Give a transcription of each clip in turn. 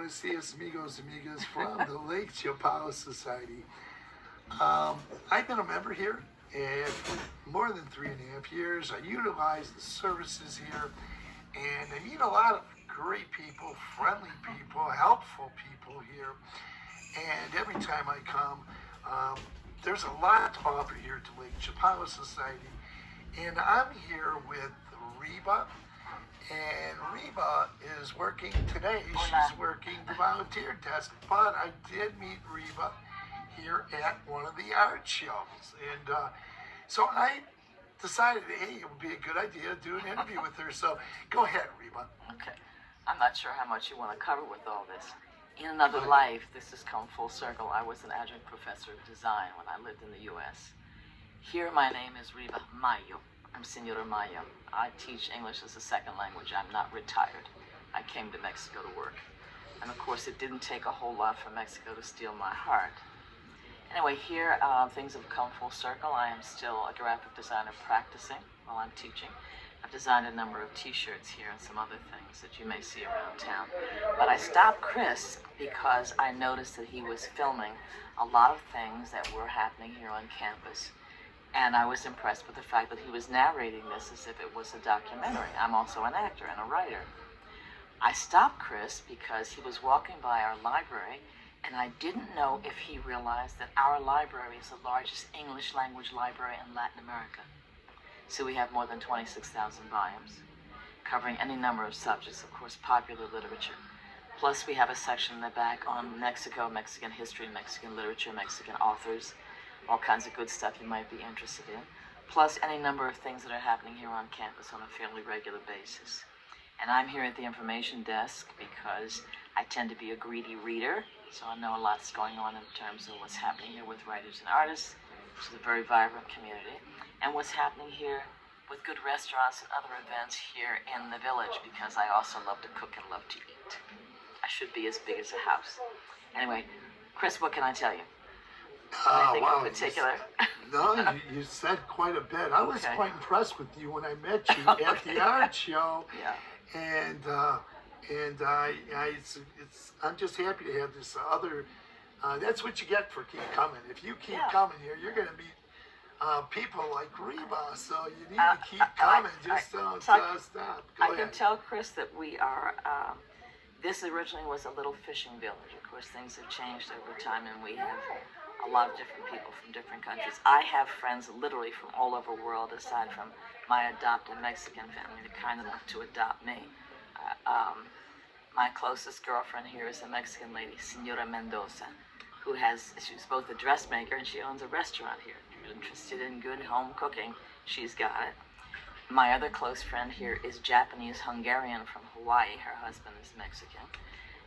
Buenos dias, amigos, amigas, from the Lake Chapala Society. I've been a member here and for more than 3.5 years. I utilize the services here and I meet a lot of great people, friendly people, helpful people here. And every time I come, there's a lot to offer here to Lake Chapala Society. And I'm here with Reba. And Reba is working today. She's working the volunteer desk. But I did meet Reba here at one of the art shows. And so I decided, hey, it would be a good idea to do an interview with her. So go ahead, Reba. Okay. I'm not sure how much you want to cover with all this. In another life, this has come full circle. I was an adjunct professor of design when I lived in the U.S. Here, my name is Reba Mayo. I'm Senora Mayo. I teach English as a second language. I'm not retired. I came to Mexico to work. And of course, it didn't take a whole lot for Mexico to steal my heart. Anyway, here, things have come full circle. I am still a graphic designer practicing while I'm teaching. I've designed a number of t-shirts here and some other things that you may see around town. But I stopped Chris because I noticed that he was filming a lot of things that were happening here on campus. And I was impressed with the fact that he was narrating this as if it was a documentary. I'm also an actor and a writer. I stopped Chris because he was walking by our library, and I didn't know if he realized that our library is the largest English language library in Latin America. So we have more than 26,000 volumes, covering any number of subjects, of course, popular literature. Plus, we have a section in the back on Mexico, Mexican history, Mexican literature, Mexican authors, all kinds of good stuff you might be interested in, plus any number of things that are happening here on campus on a fairly regular basis. And I'm here at the information desk because I tend to be a greedy reader, so I know a lot's going on in terms of what's happening here with writers and artists, which is a very vibrant community, and what's happening here with good restaurants and other events here in the village, because I also love to cook and love to eat. I should be as big as a house. Anyway, Chris, what can I tell you? Anything in particular? You said quite a bit. I was quite impressed with you when I met you at the art show. Yeah. And I'm just happy to have this other. That's what you get for keep coming. If you keep coming here, you're going to meet people like Reba. So you need to keep coming. Just don't stop. I can tell Chris that we are. This originally was a little fishing village. Of course, things have changed over time, and we have a lot of different people from different countries. I have friends literally from all over the world, aside from my adopted Mexican family. They're kind enough to adopt me. My closest girlfriend here is a Mexican lady, Senora Mendoza, she's both a dressmaker and she owns a restaurant here. If you're interested in good home cooking, she's got it. My other close friend here is Japanese-Hungarian from Hawaii. Her husband is Mexican.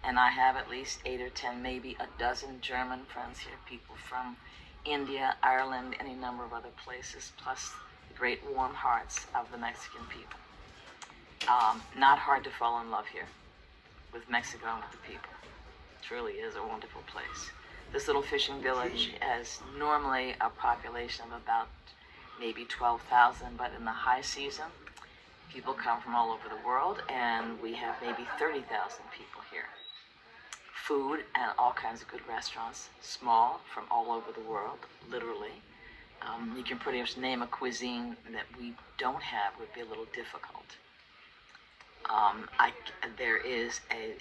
And I have at least 8 or 10, maybe a dozen German friends here, people from India, Ireland, any number of other places, plus the great warm hearts of the Mexican people. Not hard to fall in love here with Mexico and with the people. It truly is a wonderful place. This little fishing village has normally a population of about maybe 12,000, but in the high season, people come from all over the world, and we have maybe 30,000 people here. Food and all kinds of good restaurants, small, from all over the world, literally. You can pretty much name a cuisine that we don't have would be a little difficult. There is a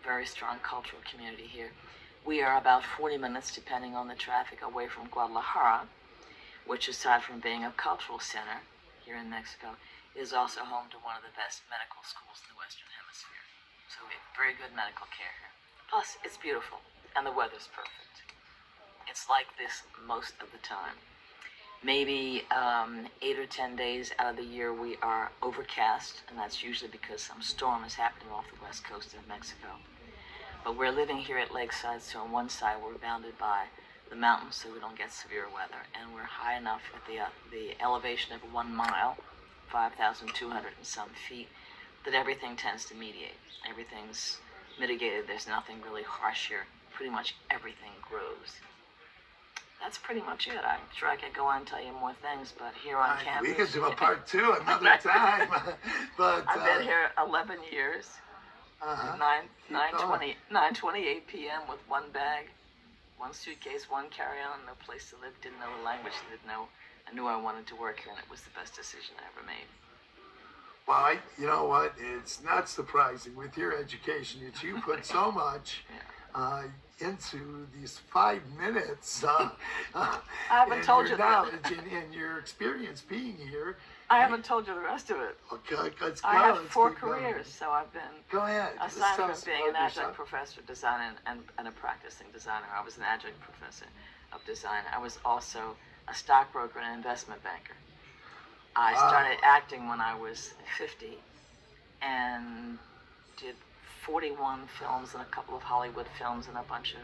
very strong cultural community here. We are about 40 minutes, depending on the traffic, away from Guadalajara, which aside from being a cultural center here in Mexico, is also home to one of the best medical schools in the Western Hemisphere. So we have very good medical care here. Plus, it's beautiful, and the weather's perfect. It's like this most of the time. Maybe 8 or 10 days out of the year we are overcast, and that's usually because some storm is happening off the west coast of Mexico. But we're living here at Lakeside, so on one side we're bounded by the mountains so we don't get severe weather, and we're high enough at the elevation of 1 mile, 5,200 and some feet, that everything tends to mediate. Everything's mitigated. There's nothing really harsh here. Pretty much everything grows. That's pretty much it. I'm sure I could go on and tell you more things, but here on campus... We could do a part 2 another time. But I've been here 11 years. Uh-huh. At Keep going. 9:28 p.m. with one bag, one suitcase, one carry-on, no place to live, didn't know the language, didn't know. I knew I wanted to work here, and it was the best decision I ever made. Well, you know what? It's not surprising with your education that you put so much Yeah. into these 5 minutes. I haven't And told your you that. knowledge and your experience being here. I haven't told you the rest of it. Okay, let's go. I have Let's 4 keep going. careers, so I've been, Go ahead. aside Tell from us being an about adjunct yourself. professor of design and a practicing designer, I was an adjunct professor of design. I was also a stockbroker and investment banker. I Wow. started acting when I was 50 and did 41 films and a couple of Hollywood films and a bunch of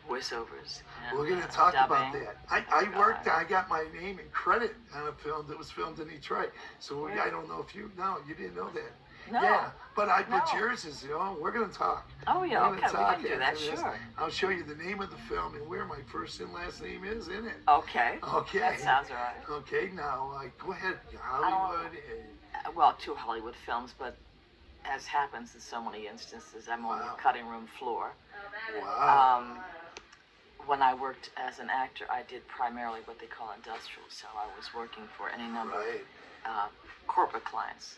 voiceovers. And, We're going to talk about dubbing. that. I got my name and credit on a film that was filmed in Detroit. So I don't know if you didn't know that. No. Yeah, but No. yours is, we're going to talk. Oh, yeah, We're okay, gonna we talk can do that, after this. sure. I'll show you the name of the film and where my first and last name is in it. Okay. Okay. That sounds all right. Okay, now go ahead. Hollywood. Well, 2 Hollywood films, but as happens in so many instances, I'm on the Wow. cutting room floor. Wow. When I worked as an actor, I did primarily what they call industrial, so I was working for any number Right. of corporate clients.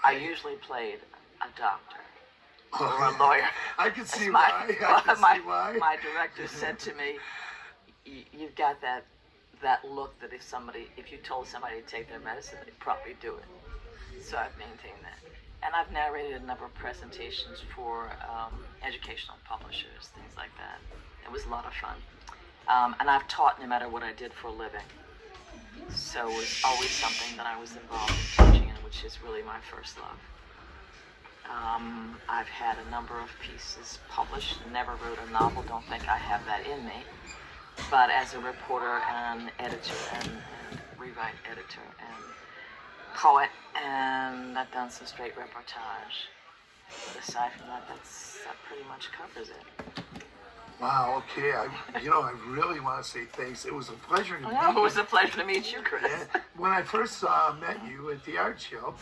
I usually played a doctor or a Okay. lawyer. I can see My- why. I can my, see why. my director said to me, "You've got that look that if you told somebody to take their medicine, they'd probably do it." So I've maintained that. And I've narrated a number of presentations for educational publishers, things like that. It was a lot of fun. And I've taught no matter what I did for a living. So it was always something that I was involved in teaching, and which is really my first love. I've had a number of pieces published, never wrote a novel, don't think I have that in me. But as a reporter and editor and rewrite editor and poet, and I've done some straight reportage. But aside from that, that pretty much covers it. Wow. Okay. I really want to say thanks. It was a pleasure to meet Oh, you. it was a pleasure to meet you, Chris. Yeah, when I first met you at the art show,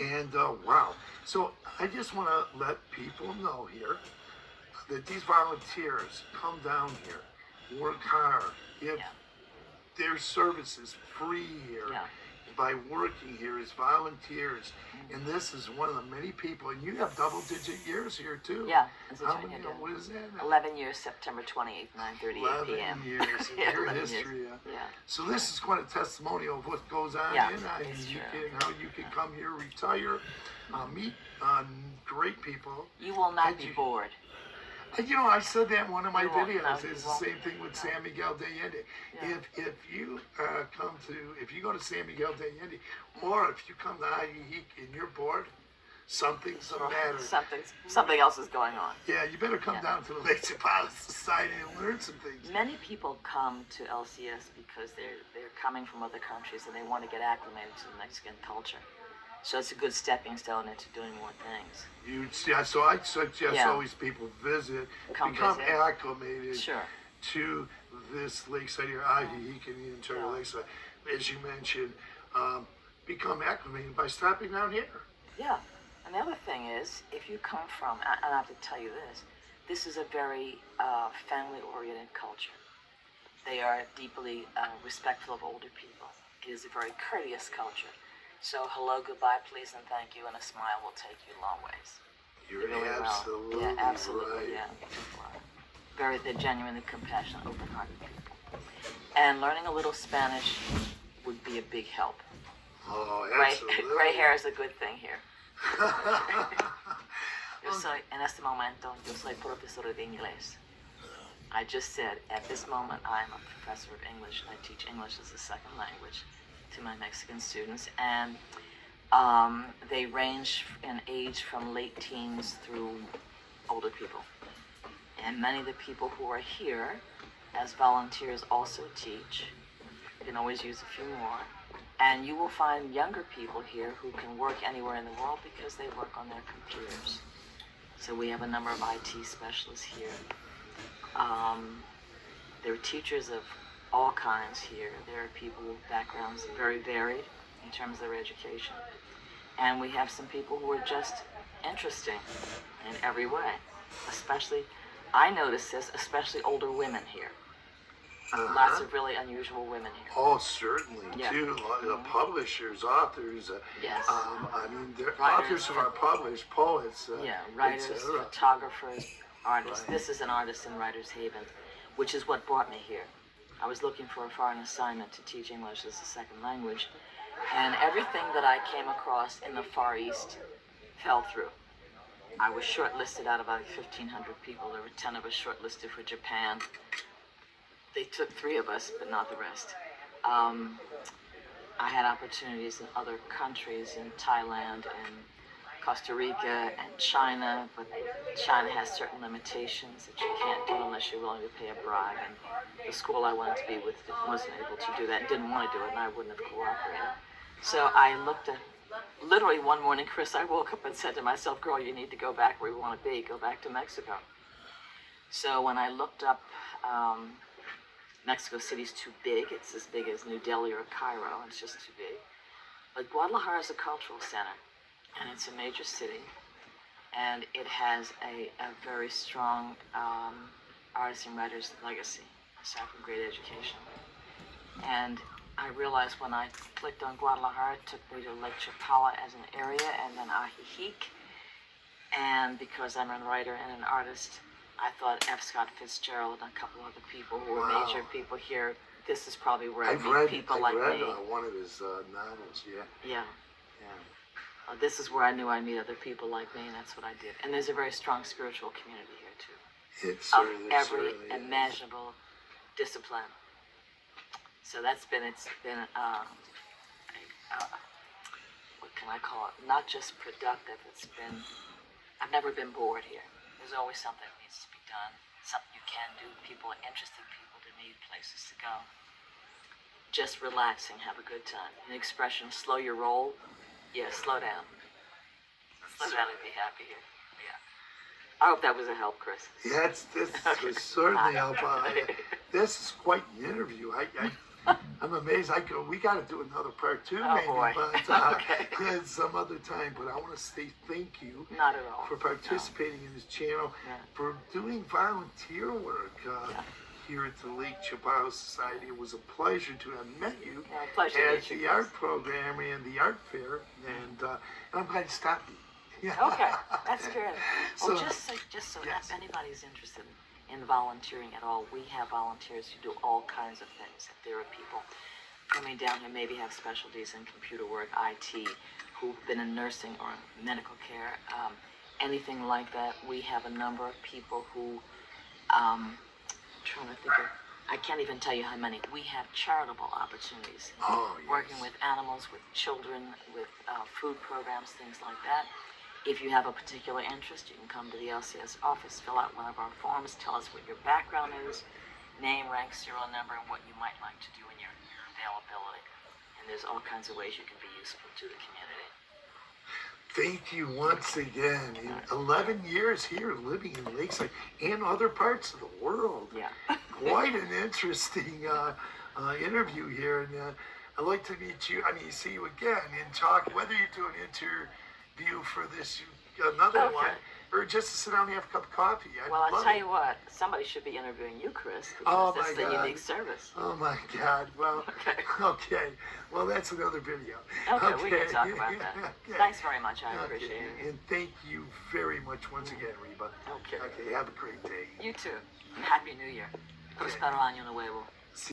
and wow. So I just want to let people know here that these volunteers come down here, work hard, give their services free here. Yeah. By working here as volunteers, and this is one of the many people, and you have double-digit years here too. Yeah, as a How junior. many? What is that? 11 years, September 28th, 9:38 p.m. 11 years in Yeah, your 11 years. history. Yeah. So this is quite a testimonial of what goes on Yeah, in it's you true. how you can come here, retire, meet great people. You will not And be you- bored. I said that in one of my You won't, videos. no, It's you the won't. same thing with San Miguel de Allende. Yeah. If you if you go to San Miguel de Allende, or if you come to Ajijic and you're bored, something's the matter. Something else is going on. Yeah, you better come Yeah. down to the Lake Chapala Society and learn some things. Many people come to LCS because they're coming from other countries and they want to get acclimated to the Mexican culture. So it's a good stepping stone into doing more things. So I suggest Yeah. always people visit, Come become visit. acclimated Sure. to this lakeside here, Ajijic and the entire Yeah. lakeside. As you mentioned, become acclimated by stopping down here. Yeah. And the other thing is, if you come from, and I have to tell you this is a very family-oriented culture. They are deeply respectful of older people. It is a very courteous culture. So hello, goodbye, please, and thank you, and a smile will take you a long ways. You're Really well. absolutely, Yeah, absolutely, right. yeah. People are they're genuinely compassionate, open-hearted people. And learning a little Spanish would be a big help. Oh, Gray, absolutely. gray hair is a good thing here. En este momento, yo soy profesor de inglés. I just said, at this moment, I'm a professor of English, and I teach English as a second language to my Mexican students. And they range in age from late teens through older people. And many of the people who are here as volunteers also teach. You can always use a few more. And you will find younger people here who can work anywhere in the world because they work on their computers. So we have a number of IT specialists here. There are teachers of all kinds here. There are people with backgrounds very varied in terms of their education. And we have some people who are just interesting in every way. Especially, I notice this, especially older women here. Lots of really unusual women here. Oh, certainly, Yeah. too. A lot of publishers, authors. Yes. I mean, they're Writers, authors who are published, poets. Yeah, writers, etc. photographers, artists. Right. This is an artist in Writers Haven, which is what brought me here. I was looking for a foreign assignment to teach English as a second language, and everything that I came across in the Far East fell through. I was shortlisted out of about 1,500 people. There were 10 of us shortlisted for Japan. They took 3 of us, but not the rest. I had opportunities in other countries, in Thailand and Costa Rica and China, but China has certain limitations that you can't do unless you're willing to pay a bribe. And the school I wanted to be with wasn't able to do that, didn't want to do it, and I wouldn't have cooperated. So I looked at, literally one morning, Chris, I woke up and said to myself, girl, you need to go back where you want to be, go back to Mexico. So when I looked up, Mexico City's too big. It's as big as New Delhi or Cairo. It's just too big. But Guadalajara is a cultural center, and it's a major city, and it has a very strong artist and writer's legacy, aside from great education. And I realized when I clicked on Guadalajara, it took me to Lake Chapala as an area, and then Ajijic. And because I'm a writer and an artist, I thought F. Scott Fitzgerald and a couple other people who were major people here. This is probably where I meet people like me. I've read one of his novels, yeah. Yeah. This is where I knew I'd meet other people like me, and that's what I did. And there's a very strong spiritual community here, too. It's of every imaginable discipline. So it's been what can I call it? Not just productive, I've never been bored here. There's always something that needs to be done, something you can do, people are interested, people to meet, places to go. Just relax and have a good time. An expression, slow your roll. Yeah, slow down. Slow down and be happy here. Yeah. I hope that was a help, Chris. Yeah, this was certainly help. This is quite an interview. I'm amazed. We got to do another part 2, maybe, boy. but Okay. some other time. But I want to say thank you. Not at all. For participating in this channel, for doing volunteer work here at the Lake Chapala Society. It was a pleasure to have met you at the art program and the art fair, and I'm glad you stopped me. Okay, that's good. So, just so if anybody's interested in volunteering at all, we have volunteers who do all kinds of things. If there are people coming down who maybe have specialties in computer work, IT, who've been in nursing or medical care, anything like that, we have a number of people who, trying to think of, I can't even tell you how many. We have charitable opportunities, working with animals, with children, with food programs, things like that. If you have a particular interest, you can come to the LCS office, fill out one of our forms, tell us what your background is, name, rank, serial number, and what you might like to do in your availability. And there's all kinds of ways you can be useful to the community. Thank you once again. 11 years here living in Lakeside and other parts of the world. Yeah. Quite an interesting interview here. And I'd like to meet you, see you again and talk, whether you do an interview for this, another one, or just to sit down and have a cup of coffee. Well, I'll tell you what, somebody should be interviewing you, Chris, because this is a unique service. Oh my God. Well, okay. Well, that's another video. Okay, we can talk about that. Thanks very much. I appreciate it. And thank you very much once again, Reba. Okay. Okay, have a great day. You too. And Happy New Year. Prospero año nuevo.